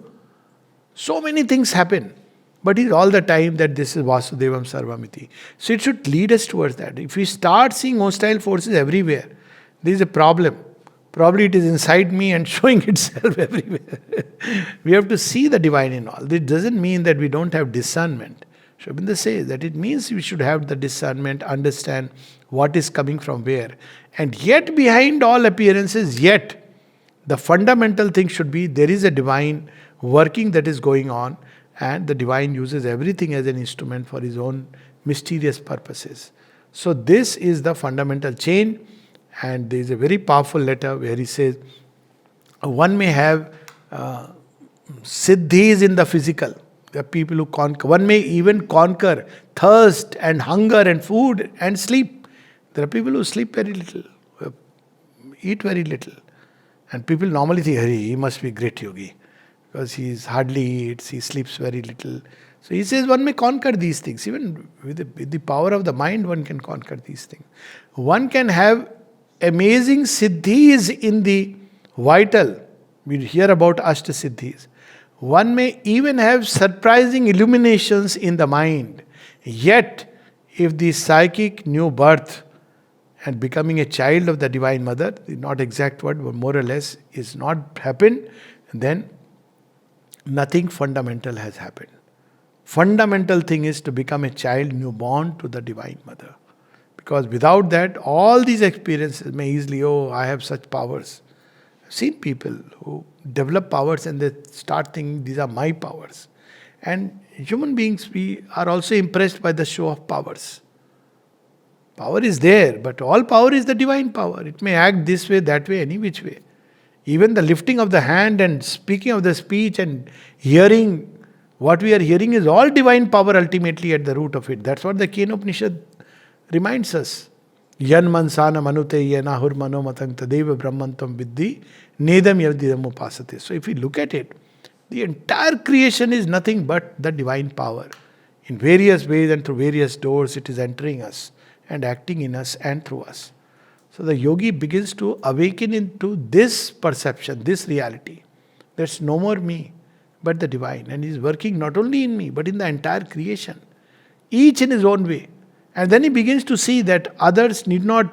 So many things happen. But it's all the time that this is Vasudevam Sarvamiti. So it should lead us towards that. If we start seeing hostile forces everywhere, there is a problem. Probably it is inside me and showing itself everywhere. We have to see the divine in all. This doesn't mean that we don't have discernment. Sri Aurobindo says that it means we should have the discernment, understand what is coming from where. And yet behind all appearances, yet the fundamental thing should be there is a divine working that is going on, and the divine uses everything as an instrument for his own mysterious purposes. So this is the fundamental change. And there is a very powerful letter where he says, one may have siddhis in the physical. There are people who conquer. One may even conquer thirst and hunger and food and sleep. There are people who sleep very little, who eat very little. And people normally think, hey, he must be a great yogi. Because he hardly eats, he sleeps very little. So he says one may conquer these things. Even with the power of the mind, one can conquer these things. One can have amazing siddhis in the vital. We hear about Ashta Siddhis. One may even have surprising illuminations in the mind. Yet, if the psychic new birth and becoming a child of the Divine Mother, not exact word, but more or less, is not happened, then nothing fundamental has happened. Fundamental thing is to become a child newborn to the Divine Mother. Because without that, all these experiences may easily, oh, I have such powers. I've seen people who develop powers and they start thinking, these are my powers. And human beings, we are also impressed by the show of powers. Power is there, but all power is the divine power. It may act this way, that way, any which way. Even the lifting of the hand and speaking of the speech and hearing, what we are hearing is all divine power ultimately at the root of it. That's what the Kena Upanishad reminds us. Yan mansana manute yenahur manomatang tadeva brahmantam viddhi nedam yavdidam upasate. So if we look at it, the entire creation is nothing but the divine power. In various ways and through various doors it is entering us and acting in us and through us. So the yogi begins to awaken into this perception, this reality. There's no more me, but the divine. And he's working not only in me, but in the entire creation. Each in his own way. And then he begins to see that others need not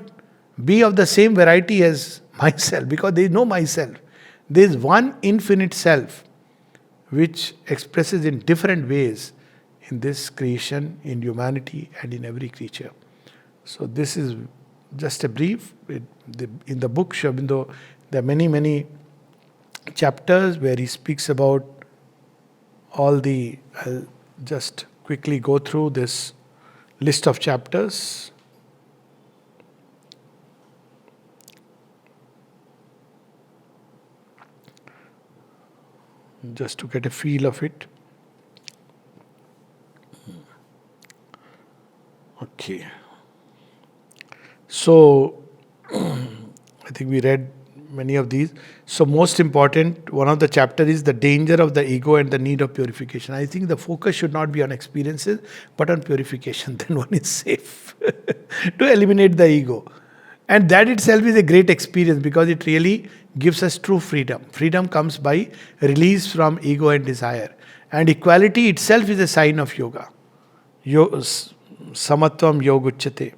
be of the same variety as myself, because there is no myself. There is one infinite self, which expresses in different ways in this creation, in humanity, and in every creature. So this is just a brief. In the book, Sri Aurobindo, there are many, many chapters where he speaks about all the... I'll just quickly go through this list of chapters. Just to get a feel of it. Okay. So, I think we read many of these. So, most important, one of the chapter is the danger of the ego and the need of purification. I think the focus should not be on experiences, but on purification. Then one is safe to eliminate the ego. And that itself is a great experience because it really gives us true freedom. Freedom comes by release from ego and desire. And equality itself is a sign of yoga. Samatvam yoguchyate.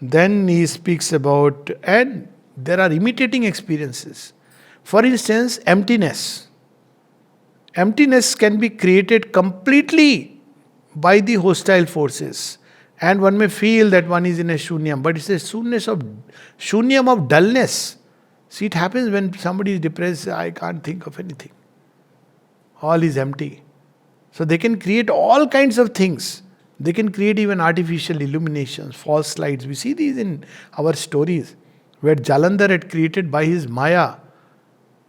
Then he speaks about, and there are imitating experiences. For instance, emptiness. Emptiness can be created completely by the hostile forces. And one may feel that one is in a shunyam, but it's a shunyam of dullness. See, it happens when somebody is depressed, I can't think of anything. All is empty. So they can create all kinds of things. They can create even artificial illuminations, false lights. We see these in our stories, where Jalandhar had created by his Maya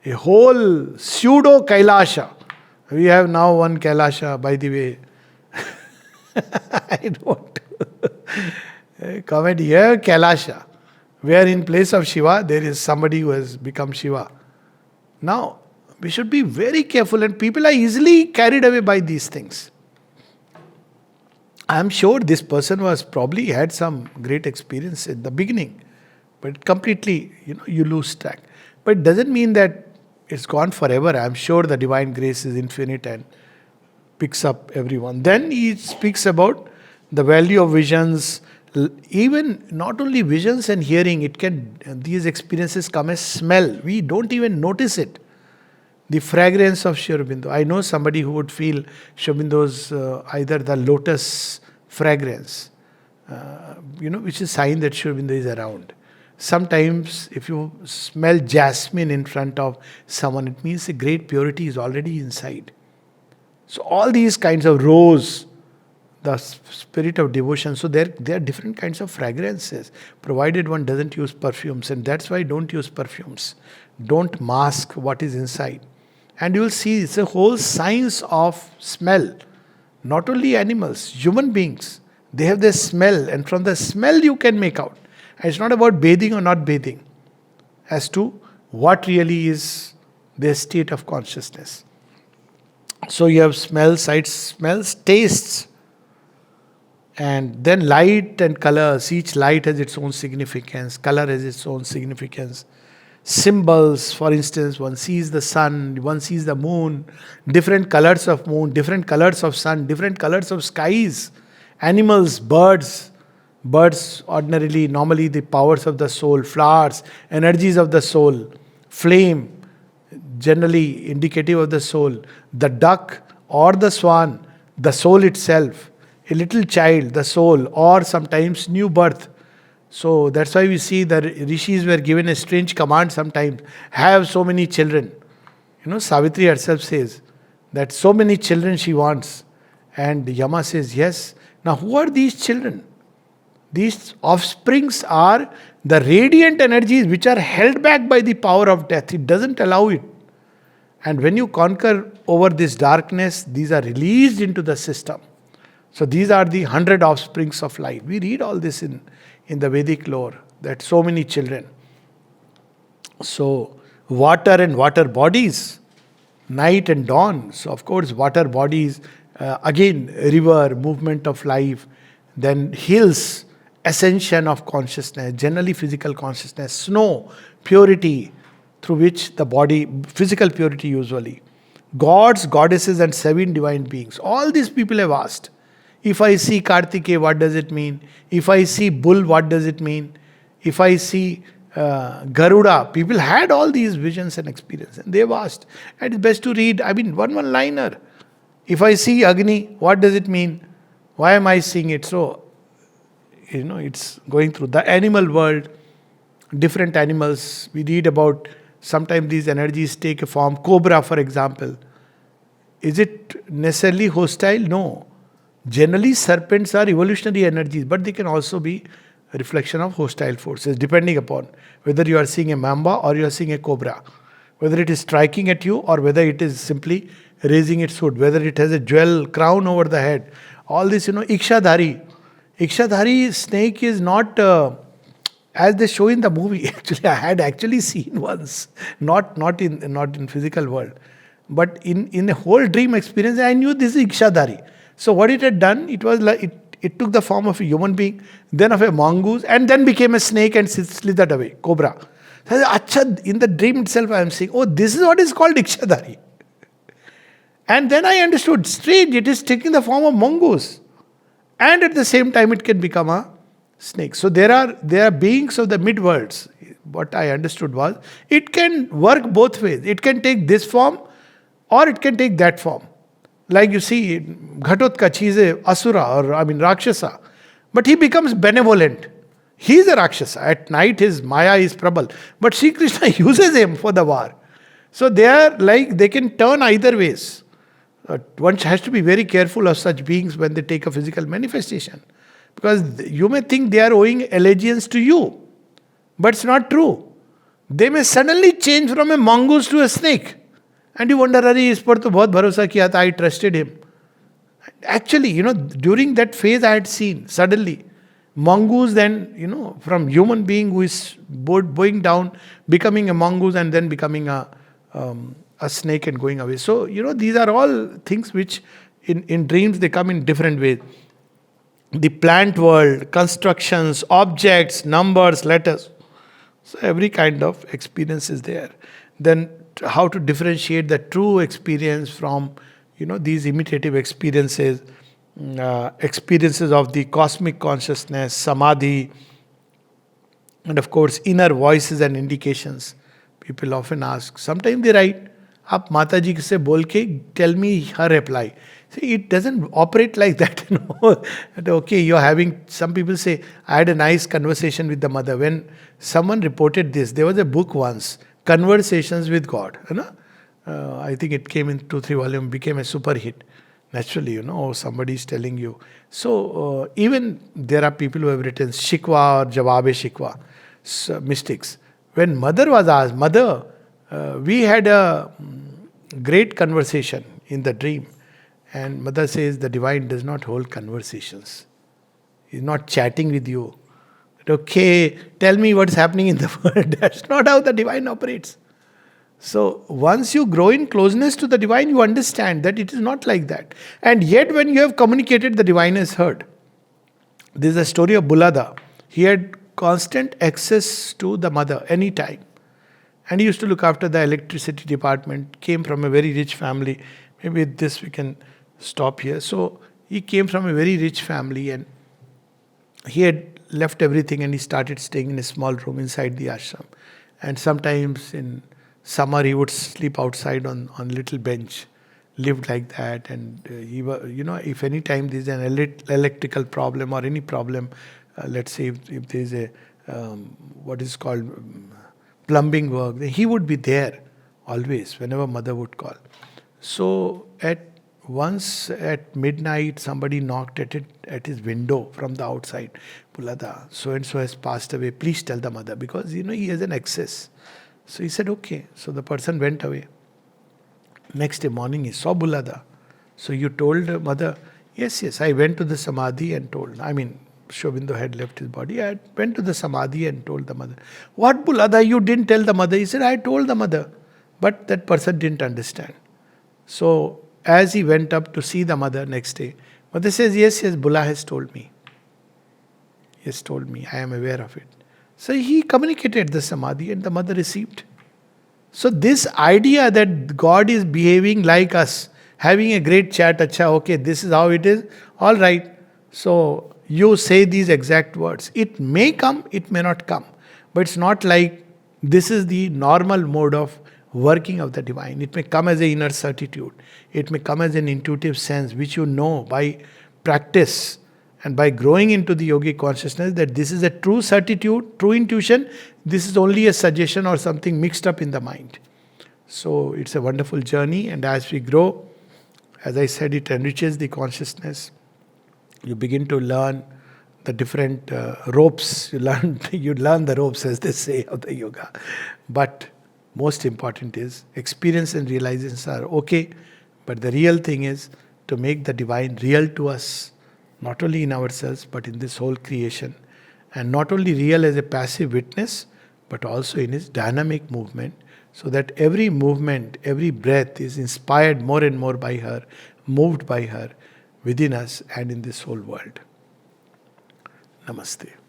a whole pseudo Kailasha. We have now one Kailasha, by the way. I don't comment here, Kailasha, where in place of Shiva, there is somebody who has become Shiva. Now, we should be very careful, and people are easily carried away by these things. I am sure this person was probably had some great experience in the beginning, but completely, you lose track. But it doesn't mean that it's gone forever. I am sure the divine grace is infinite and picks up everyone. Then he speaks about the value of visions, even not only visions and hearing. These experiences come as smell. We don't even notice it. The fragrance of Sri Aurobindo. I know somebody who would feel Sri Aurobindo's either the lotus fragrance, which is a sign that Sri Aurobindo is around. Sometimes if you smell jasmine in front of someone, it means a great purity is already inside. So all these kinds of rose, the spirit of devotion. So there are different kinds of fragrances, provided one doesn't use perfumes. And that's why don't use perfumes. Don't mask what is inside. And you will see it's a whole science of smell. Not only animals, human beings, they have their smell, and from the smell you can make out. And it's not about bathing or not bathing, as to what really is their state of consciousness. So you have smells, sights, smells, tastes, and then light and colors. Each light has its own significance, color has its own significance. Symbols, for instance, one sees the sun, one sees the moon, different colors of moon, different colors of sun, different colors of skies, animals, birds. Birds ordinarily, normally the powers of the soul, flowers, energies of the soul, flame, generally indicative of the soul, the duck or the swan, the soul itself, a little child, the soul, or sometimes new birth. So that's why we see the rishis were given a strange command sometimes, have so many children. Savitri herself says that so many children she wants. And Yama says, yes. Now who are these children? These offsprings are the radiant energies which are held back by the power of death. It doesn't allow it. And when you conquer over this darkness, these are released into the system. So these are the 100 offsprings of life. We read all this in the Vedic lore, that so many children. So water and water bodies, night and dawn. So of course water bodies, again river, movement of life. Then hills, ascension of consciousness, generally physical consciousness. Snow, purity, through which the body, physical purity usually. Gods, goddesses and 7 divine beings. All these people have asked. If I see Kartikeya, what does it mean? If I see bull, what does it mean? If I see Garuda, people had all these visions and experiences. And they've asked. And it's best to read, one-liner. If I see Agni, what does it mean? Why am I seeing it? So, it's going through the animal world, different animals. We read about, sometimes these energies take a form. Cobra, for example. Is it necessarily hostile? No. Generally, serpents are evolutionary energies, but they can also be a reflection of hostile forces, depending upon whether you are seeing a mamba or you are seeing a cobra, whether it is striking at you or whether it is simply raising its hood, whether it has a jewel crown over the head. All this, Ikshadhari. Ikshadhari snake is not as they show in the movie. Actually, I had actually seen once, not in physical world, but in a whole dream experience. I knew this is Ikshadari. So what it had done, it was like it took the form of a human being, then of a mongoose, and then became a snake and slithered away, cobra. So, Acha, in the dream itself, I am saying, oh, this is what is called Ikshadari. And then I understood, strange, it is taking the form of mongoose. And at the same time, it can become a snake. So there are beings of the mid worlds. What I understood was, it can work both ways. It can take this form, or it can take that form. Like you see, Ghatotka, he is a Asura, or Rakshasa. But he becomes benevolent. He is a Rakshasa. At night his Maya is Prabal. But Sri Krishna uses him for the war. So they are like, they can turn either ways. One has to be very careful of such beings when they take a physical manifestation. Because you may think they are owing allegiance to you. But it's not true. They may suddenly change from a mongoose to a snake. And you wonder, Are, is par to bahut bharosa kiya tha, I trusted him. Actually, during that phase I had seen, suddenly, mongoose then, from human being who is bowing down, becoming a mongoose and then becoming a snake and going away. So, these are all things which in dreams they come in different ways. The plant world, constructions, objects, numbers, letters. So every kind of experience is there. Then how to differentiate the true experience from, these imitative experiences, experiences of the cosmic consciousness, samadhi, and of inner inner voices and indications. People often ask, sometimes they write, आप माता जी से बोल के tell me her reply. See, it doesn't operate like that. Okay, you're having, some people say, I had a nice conversation with the mother. When someone reported this, there was a book once, Conversations with God. I think it came in 2-3 volumes, became a super hit. Naturally, somebody is telling you. So, even there are people who have written Shikwa or Jawab-e-Shikwa, mystics. When mother was asked, Mother, we had a great conversation in the dream. And mother says the divine does not hold conversations. He's not chatting with you. Okay, tell me what's happening in the world. That's not how the divine operates. So once you grow in closeness to the divine, you understand that it is not like that. And yet when you have communicated, the divine has heard. This is a story of Bulada. He had constant access to the mother anytime. And he used to look after the electricity department, came from a very rich family. Maybe with this we can stop here. So he came from a very rich family and he had left everything and he started staying in a small room inside the ashram. And sometimes in summer he would sleep outside on little bench, lived like that. And he was, if any time there is an electrical problem or any problem, let's say if there is a what is called plumbing work, then he would be there always whenever mother would call. So once at midnight, somebody knocked at his window from the outside. Bulada, so and so has passed away. Please tell the mother, because he has an access. So he said, okay. So the person went away. Next day morning, he saw Bulada. So you told mother, yes, I went to the samadhi and told. Aurobindo had left his body. I went to the samadhi and told the mother. What, Bulada, you didn't tell the mother? He said, I told the mother. But that person didn't understand. So as he went up to see the mother next day, mother says, yes, Bula has told me. He has told me, I am aware of it. So he communicated the samadhi and the mother received. So this idea that God is behaving like us, having a great chat, acha, okay, this is how it is, all right. So you say these exact words. It may come, it may not come. But it's not like this is the normal mode of working of the divine. It may come as an inner certitude. It may come as an intuitive sense, which you know by practice and by growing into the yogic consciousness that this is a true certitude, true intuition. This is only a suggestion or something mixed up in the mind. So it's a wonderful journey, and as we grow, as I said, it enriches the consciousness. You begin to learn the different ropes. You learn the ropes, as they say, of the yoga. But most important is experience and realizations are okay, but the real thing is to make the divine real to us, not only in ourselves but in this whole creation. and not only real as a passive witness, but also in his dynamic movement, so that every movement, every breath is inspired more and more by her, moved by her within us and in this whole world. Namaste.